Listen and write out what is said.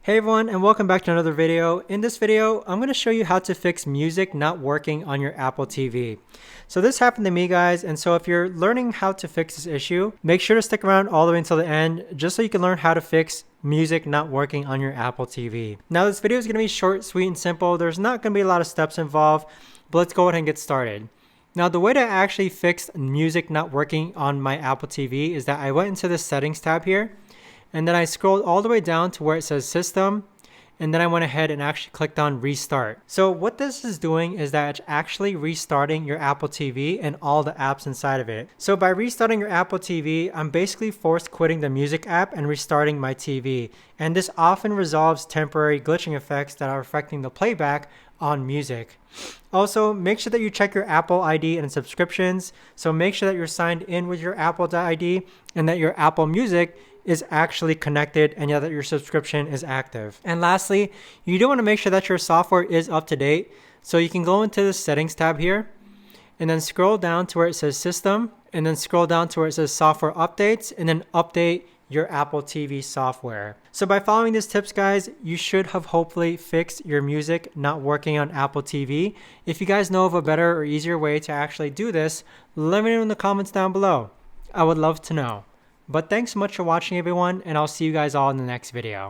Hey everyone, and welcome back to another video. In this video, I'm going to show you how to fix music not working on your Apple TV. So this happened to me, guys, and so if you're learning how to fix this issue, make sure to stick around all the way until the end just so you can learn how to fix music not working on your Apple TV. Now this video is going to be short, sweet, and simple. There's not going to be a lot of steps involved, but let's go ahead and get started. Now the way to actually fix music not working on my Apple TV is that I went into the settings tab here, and then I scrolled all the way down to where it says system, and then I went ahead and actually clicked on restart. So what this is doing is that it's actually restarting your Apple TV and all the apps inside of it. So by restarting your Apple TV, I'm basically forced quitting the music app and restarting my TV. And this often resolves temporary glitching effects that are affecting the playback on music. Also, make sure that you check your Apple ID and subscriptions. So make sure that you're signed in with your Apple ID and that your Apple Music is actually connected and that your subscription is active. And lastly, you do want to make sure that your software is up to date. So you can go into the settings tab here and then scroll down to where it says system, and then scroll down to where it says software updates, and then update your Apple TV software. So by following these tips, guys, you should have hopefully fixed your music not working on Apple TV. If you guys know of a better or easier way to actually do this, let me know in the comments down below. I would love to know. But thanks so much for watching, everyone, and I'll see you guys all in the next video.